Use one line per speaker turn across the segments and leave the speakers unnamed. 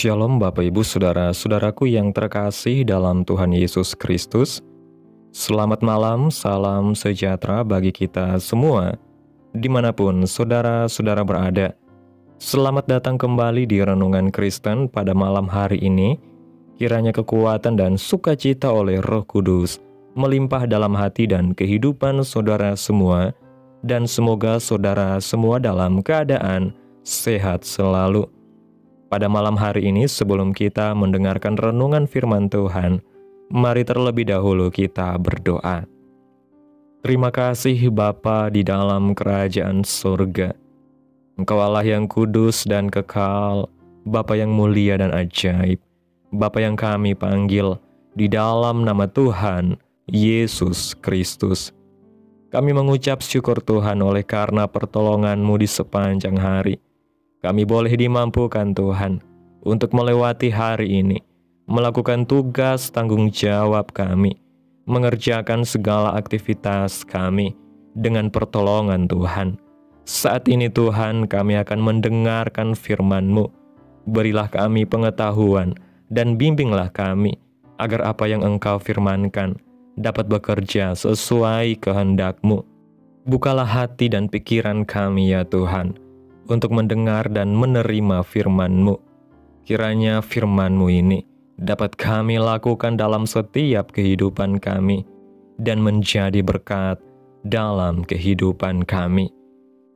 Shalom Bapak Ibu Saudara-saudaraku yang terkasih dalam Tuhan Yesus Kristus. Selamat malam, salam sejahtera bagi kita semua, dimanapun saudara-saudara berada. Selamat datang kembali di Renungan Kristen pada malam hari ini. Kiranya kekuatan dan sukacita oleh Roh Kudus melimpah dalam hati dan kehidupan saudara semua, dan semoga saudara semua dalam keadaan sehat selalu. Pada malam hari ini, sebelum kita mendengarkan renungan firman Tuhan, mari terlebih dahulu kita berdoa. Terima kasih Bapa di dalam kerajaan surga. Engkau Allah yang kudus dan kekal, Bapa yang mulia dan ajaib, Bapa yang kami panggil di dalam nama Tuhan Yesus Kristus. Kami mengucap syukur Tuhan oleh karena pertolongan-Mu di sepanjang hari. Kami boleh dimampukan Tuhan untuk melewati hari ini, melakukan tugas tanggung jawab kami, mengerjakan segala aktivitas kami dengan pertolongan Tuhan. Saat ini Tuhan, kami akan mendengarkan firman-Mu. Berilah kami pengetahuan dan bimbinglah kami, agar apa yang Engkau firmankan dapat bekerja sesuai kehendak-Mu. Bukalah hati dan pikiran kami ya Tuhan, untuk mendengar dan menerima firman-Mu. Kiranya firman-Mu ini dapat kami lakukan dalam setiap kehidupan kami dan menjadi berkat dalam kehidupan kami.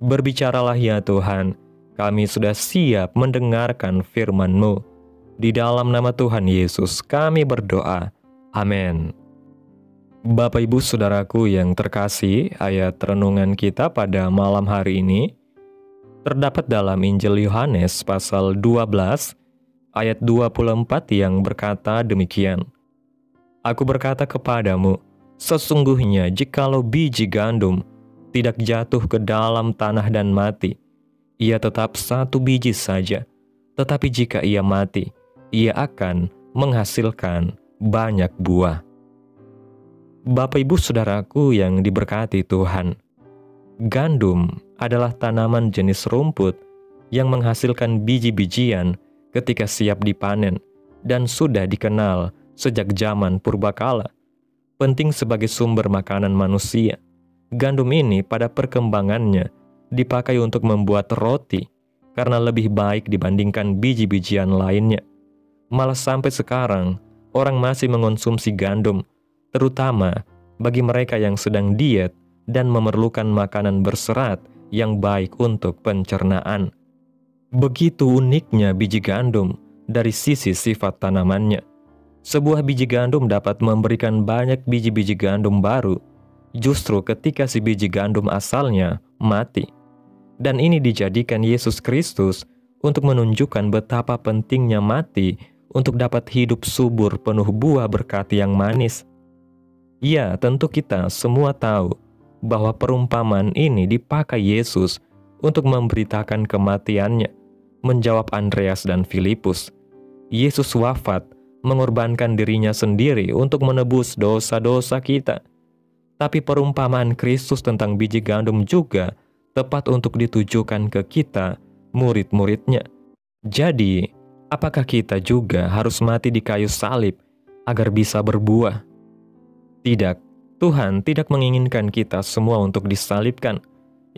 Berbicaralah ya Tuhan, kami sudah siap mendengarkan firman-Mu. Di dalam nama Tuhan Yesus kami berdoa. Amin. Bapak Ibu Saudaraku yang terkasih, ayat renungan kita pada malam hari ini terdapat dalam Injil Yohanes pasal 12 ayat 24 yang berkata demikian. Aku berkata kepadamu, sesungguhnya jikalau biji gandum tidak jatuh ke dalam tanah dan mati, ia tetap satu biji saja. Tetapi jika ia mati, ia akan menghasilkan banyak buah. Bapak Ibu Saudaraku yang diberkati Tuhan, gandum adalah tanaman jenis rumput yang menghasilkan biji-bijian ketika siap dipanen dan sudah dikenal sejak zaman purbakala. Penting sebagai sumber makanan manusia. Gandum ini pada perkembangannya dipakai untuk membuat roti karena lebih baik dibandingkan biji-bijian lainnya. Malah sampai sekarang orang masih mengonsumsi gandum, terutama bagi mereka yang sedang diet dan memerlukan makanan berserat yang baik untuk pencernaan. Begitu uniknya biji gandum dari sisi sifat tanamannya. Sebuah biji gandum dapat memberikan banyak biji-biji gandum baru justru ketika si biji gandum asalnya mati. Dan ini dijadikan Yesus Kristus untuk menunjukkan betapa pentingnya mati untuk dapat hidup subur penuh buah berkat yang manis. Ya, tentu kita semua tahu bahwa perumpamaan ini dipakai Yesus untuk memberitakan kematiannya. Menjawab Andreas dan Filipus, Yesus wafat mengorbankan dirinya sendiri untuk menebus dosa-dosa kita. Tapi perumpamaan Kristus tentang biji gandum juga tepat untuk ditujukan ke kita, murid-muridnya. Jadi, apakah kita juga harus mati di kayu salib agar bisa berbuah? Tidak. Tuhan tidak menginginkan kita semua untuk disalibkan.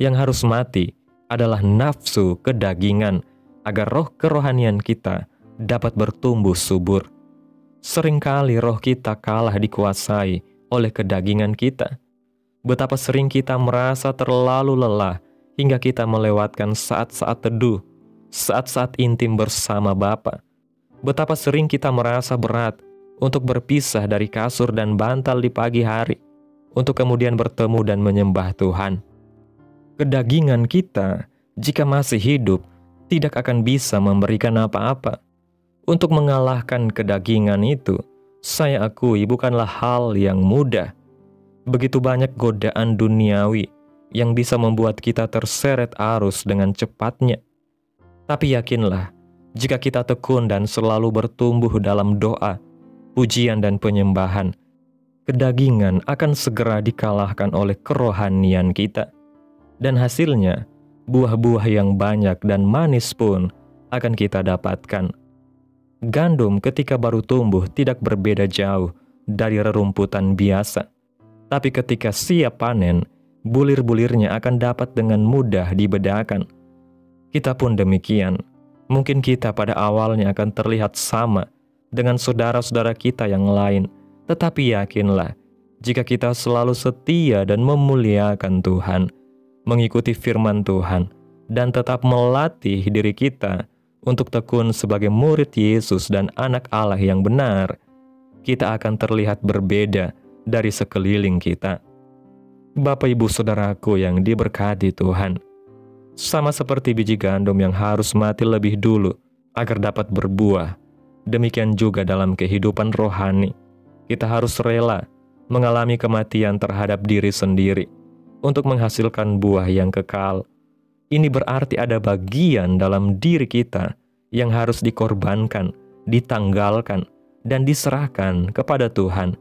Yang harus mati adalah nafsu kedagingan, agar roh kerohanian kita dapat bertumbuh subur. Seringkali roh kita kalah dikuasai oleh kedagingan kita. Betapa sering kita merasa terlalu lelah hingga kita melewatkan saat-saat teduh, saat-saat intim bersama Bapa. Betapa sering kita merasa berat untuk berpisah dari kasur dan bantal di pagi hari, untuk kemudian bertemu dan menyembah Tuhan. Kedagingan kita, jika masih hidup, tidak akan bisa memberikan apa-apa. Untuk mengalahkan kedagingan itu, saya akui bukanlah hal yang mudah. Begitu banyak godaan duniawi yang bisa membuat kita terseret arus dengan cepatnya. Tapi yakinlah, jika kita tekun dan selalu bertumbuh dalam doa, pujian dan penyembahan, kedagingan akan segera dikalahkan oleh kerohanian kita. Dan hasilnya, buah-buah yang banyak dan manis pun akan kita dapatkan. Gandum ketika baru tumbuh tidak berbeda jauh dari rerumputan biasa. Tapi ketika siap panen, bulir-bulirnya akan dapat dengan mudah dibedakan. Kita pun demikian. Mungkin kita pada awalnya akan terlihat sama dengan saudara-saudara kita yang lain, tetapi yakinlah, jika kita selalu setia dan memuliakan Tuhan, mengikuti firman Tuhan, dan tetap melatih diri kita untuk tekun sebagai murid Yesus dan anak Allah yang benar, kita akan terlihat berbeda dari sekeliling kita. Bapak Ibu Saudaraku yang diberkati Tuhan, sama seperti biji gandum yang harus mati lebih dulu agar dapat berbuah, demikian juga dalam kehidupan rohani, kita harus rela mengalami kematian terhadap diri sendiri untuk menghasilkan buah yang kekal. Ini berarti ada bagian dalam diri kita yang harus dikorbankan, ditanggalkan, dan diserahkan kepada Tuhan.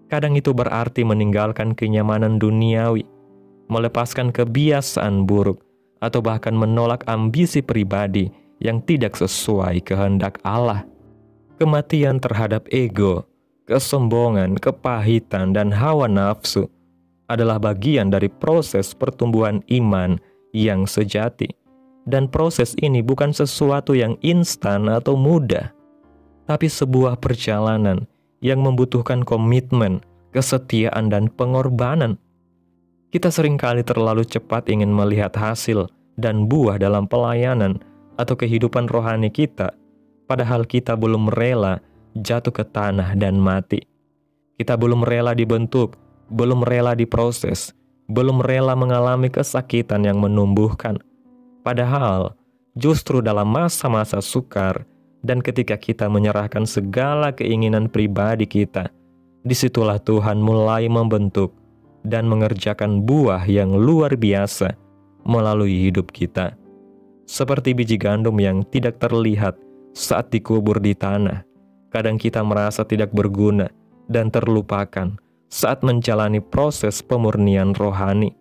Kadang itu berarti meninggalkan kenyamanan duniawi, melepaskan kebiasaan buruk, atau bahkan menolak ambisi pribadi yang tidak sesuai kehendak Allah. Kematian terhadap ego, kesombongan, kepahitan, dan hawa nafsu adalah bagian dari proses pertumbuhan iman yang sejati. Dan proses ini bukan sesuatu yang instan atau mudah, tapi sebuah perjalanan yang membutuhkan komitmen, kesetiaan, dan pengorbanan. Kita seringkali terlalu cepat ingin melihat hasil dan buah dalam pelayanan atau kehidupan rohani kita, padahal kita belum rela jatuh ke tanah dan mati. Kita belum rela dibentuk, belum rela diproses, belum rela mengalami kesakitan yang menumbuhkan. Padahal, justru dalam masa-masa sukar dan ketika kita menyerahkan segala keinginan pribadi kita, disitulah Tuhan mulai membentuk dan mengerjakan buah yang luar biasa melalui hidup kita. Seperti biji gandum yang tidak terlihat saat dikubur di tanah, kadang kita merasa tidak berguna dan terlupakan saat menjalani proses pemurnian rohani.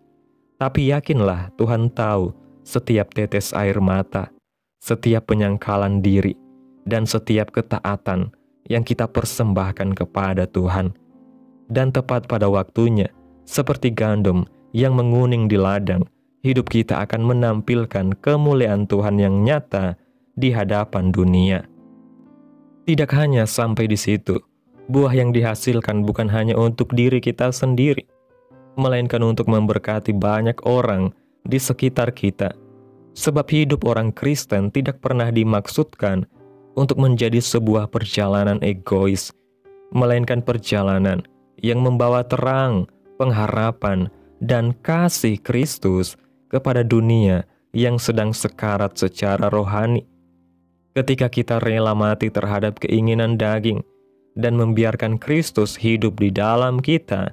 Tapi yakinlah Tuhan tahu setiap tetes air mata, setiap penyangkalan diri, dan setiap ketaatan yang kita persembahkan kepada Tuhan. Dan tepat pada waktunya, seperti gandum yang menguning di ladang, hidup kita akan menampilkan kemuliaan Tuhan yang nyata di hadapan dunia. Tidak hanya sampai di situ, buah yang dihasilkan bukan hanya untuk diri kita sendiri, melainkan untuk memberkati banyak orang di sekitar kita. Sebab hidup orang Kristen tidak pernah dimaksudkan untuk menjadi sebuah perjalanan egois, melainkan perjalanan yang membawa terang, pengharapan, dan kasih Kristus kepada dunia yang sedang sekarat secara rohani. Ketika kita rela mati terhadap keinginan daging dan membiarkan Kristus hidup di dalam kita,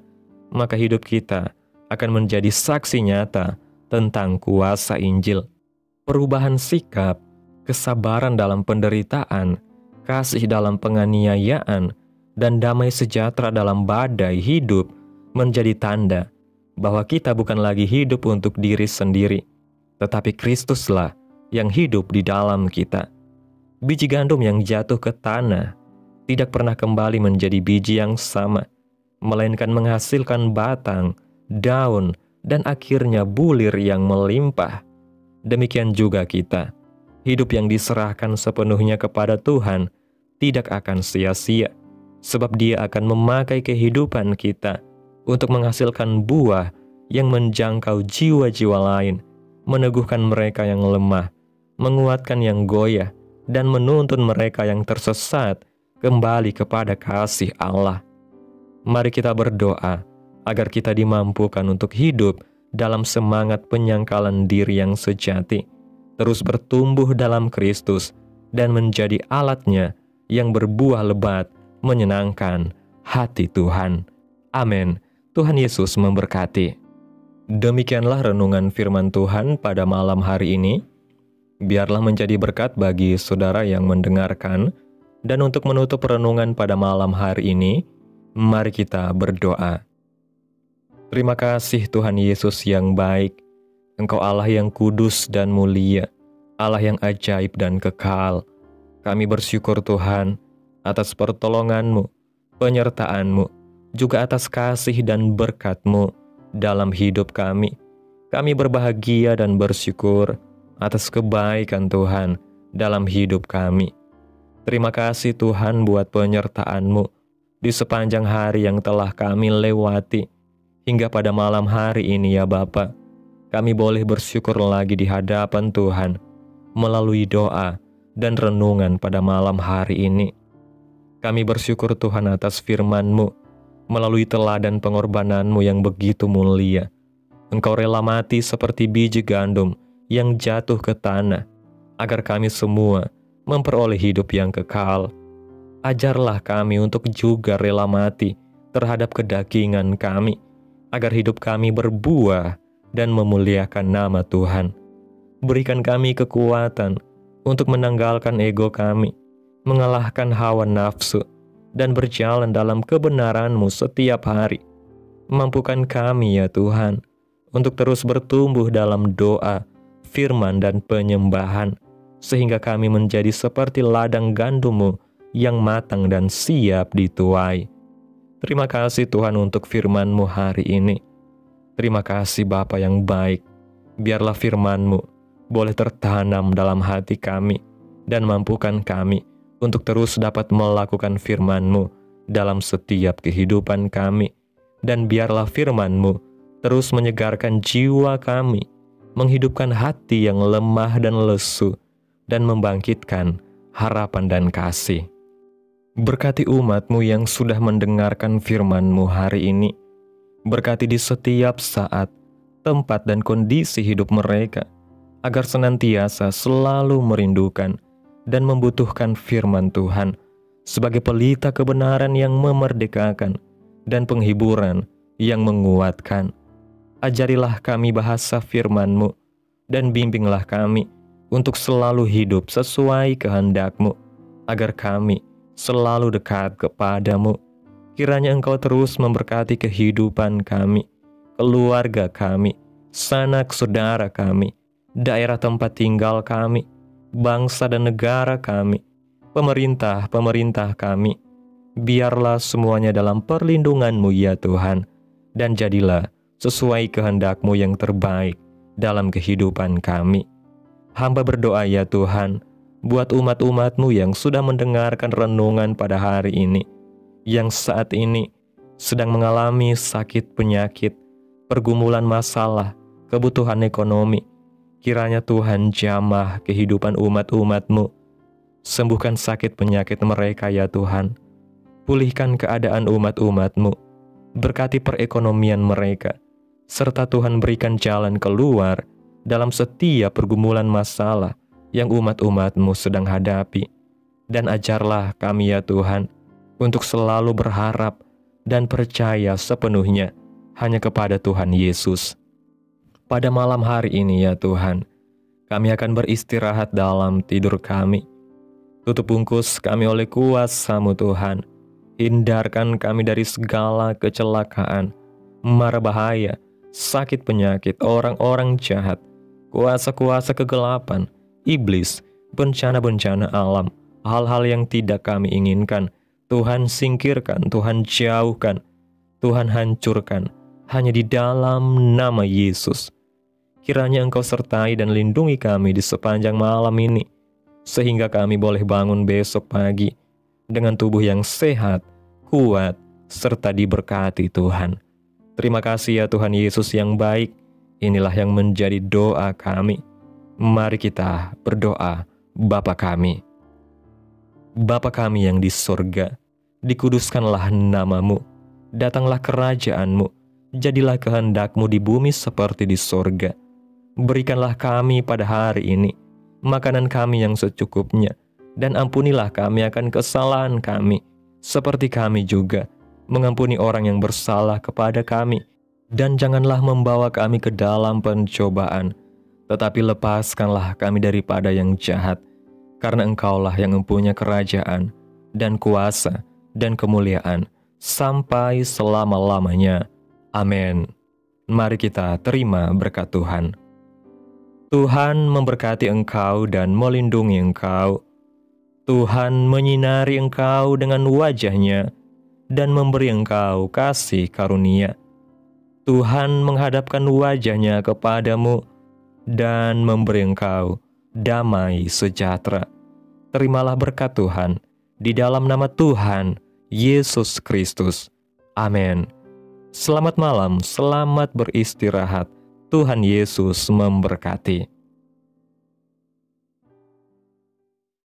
maka hidup kita akan menjadi saksi nyata tentang kuasa Injil. Perubahan sikap, kesabaran dalam penderitaan, kasih dalam penganiayaan, dan damai sejahtera dalam badai hidup menjadi tanda bahwa kita bukan lagi hidup untuk diri sendiri, tetapi Kristuslah yang hidup di dalam kita. Biji gandum yang jatuh ke tanah tidak pernah kembali menjadi biji yang sama, melainkan menghasilkan batang, daun, dan akhirnya bulir yang melimpah. Demikian juga kita, hidup yang diserahkan sepenuhnya kepada Tuhan tidak akan sia-sia, sebab Dia akan memakai kehidupan kita untuk menghasilkan buah yang menjangkau jiwa-jiwa lain, meneguhkan mereka yang lemah, menguatkan yang goyah, dan menuntun mereka yang tersesat kembali kepada kasih Allah. Mari kita berdoa agar kita dimampukan untuk hidup dalam semangat penyangkalan diri yang sejati, terus bertumbuh dalam Kristus, dan menjadi alatnya yang berbuah lebat menyenangkan hati Tuhan. Amin. Tuhan Yesus memberkati. Demikianlah renungan firman Tuhan pada malam hari ini. Biarlah menjadi berkat bagi saudara yang mendengarkan. Dan untuk menutup renungan pada malam hari ini, mari kita berdoa. Terima kasih Tuhan Yesus yang baik. Engkau Allah yang kudus dan mulia, Allah yang ajaib dan kekal. Kami bersyukur Tuhan atas pertolongan-Mu, penyertaan-Mu, juga atas kasih dan berkat-Mu dalam hidup kami. Kami berbahagia dan bersyukur atas kebaikan Tuhan dalam hidup kami. Terima kasih Tuhan buat penyertaan-Mu di sepanjang hari yang telah kami lewati. Hingga pada malam hari ini ya Bapa, kami boleh bersyukur lagi di hadapan Tuhan melalui doa dan renungan pada malam hari ini. Kami bersyukur Tuhan atas firman-Mu, melalui teladan pengorbanan-Mu yang begitu mulia. Engkau rela mati seperti biji gandum yang jatuh ke tanah, agar kami semua memperoleh hidup yang kekal. Ajarlah kami untuk juga rela mati terhadap kedagingan kami, agar hidup kami berbuah dan memuliakan nama Tuhan. Berikan kami kekuatan untuk menanggalkan ego kami, mengalahkan hawa nafsu, dan berjalan dalam kebenaran-Mu setiap hari. Mampukan kami ya Tuhan, untuk terus bertumbuh dalam doa, firman, dan penyembahan, sehingga kami menjadi seperti ladang gandum-Mu yang matang dan siap dituai. Terima kasih Tuhan untuk firman-Mu hari ini. Terima kasih Bapa yang baik. Biarlah firman-Mu boleh tertanam dalam hati kami dan mampukan kami untuk terus dapat melakukan firman-Mu dalam setiap kehidupan kami. Dan biarlah firman-Mu terus menyegarkan jiwa kami, menghidupkan hati yang lemah dan lesu, dan membangkitkan harapan dan kasih. Berkati umat-Mu yang sudah mendengarkan firman-Mu hari ini. Berkati di setiap saat, tempat, dan kondisi hidup mereka, agar senantiasa selalu merindukan dan membutuhkan firman Tuhan sebagai pelita kebenaran yang memerdekakan dan penghiburan yang menguatkan. Ajarilah kami bahasa firman-Mu dan bimbinglah kami untuk selalu hidup sesuai kehendak-Mu, agar kami selalu dekat kepadamu. Kiranya Engkau terus memberkati kehidupan kami, keluarga kami, sanak saudara kami, daerah tempat tinggal kami, bangsa dan negara kami, pemerintah kami. Biarlah semuanya dalam perlindungan-Mu ya Tuhan, dan jadilah sesuai kehendak-Mu yang terbaik dalam kehidupan kami. Hamba berdoa ya Tuhan, buat umat-umat-Mu yang sudah mendengarkan renungan pada hari ini, yang saat ini sedang mengalami sakit penyakit, pergumulan masalah, kebutuhan ekonomi. Kiranya Tuhan jamah kehidupan umat-umat-Mu. Sembuhkan sakit penyakit mereka ya Tuhan. Pulihkan keadaan umat-umat-Mu. Berkati perekonomian mereka, serta Tuhan berikan jalan keluar dalam setiap pergumulan masalah yang umat-umat-Mu sedang hadapi. Dan ajarlah kami ya Tuhan, untuk selalu berharap dan percaya sepenuhnya hanya kepada Tuhan Yesus. Pada malam hari ini ya Tuhan, kami akan beristirahat dalam tidur kami. Tutup bungkus kami oleh kuasa-Mu Tuhan. Hindarkan kami dari segala kecelakaan, mara bahaya, sakit penyakit, orang-orang jahat, kuasa-kuasa kegelapan, iblis, bencana-bencana alam, hal-hal yang tidak kami inginkan. Tuhan singkirkan, Tuhan jauhkan, Tuhan hancurkan, hanya di dalam nama Yesus. Kiranya Engkau sertai dan lindungi kami di sepanjang malam ini, sehingga kami boleh bangun besok pagi dengan tubuh yang sehat, kuat, serta diberkati Tuhan. Terima kasih ya Tuhan Yesus yang baik. Inilah yang menjadi doa kami. Mari kita berdoa. Bapa kami, Bapa kami yang di surga, dikuduskanlah nama-Mu, datanglah kerajaan-Mu, jadilah kehendak-Mu di bumi seperti di surga. Berikanlah kami pada hari ini makanan kami yang secukupnya, dan ampunilah kami akan kesalahan kami, seperti kami juga mengampuni orang yang bersalah kepada kami. Dan janganlah membawa kami ke dalam pencobaan, tetapi lepaskanlah kami daripada yang jahat, karena Engkaulah yang mempunyai kerajaan, dan kuasa, dan kemuliaan, sampai selama-lamanya. Amin. Mari kita terima berkat Tuhan. Tuhan memberkati engkau dan melindungi engkau. Tuhan menyinari engkau dengan wajah-Nya dan memberi engkau kasih karunia. Tuhan menghadapkan wajah-Nya kepadamu dan memberi engkau damai sejahtera. Terimalah berkat Tuhan di dalam nama Tuhan Yesus Kristus. Amin. Selamat malam, selamat beristirahat. Tuhan Yesus memberkati.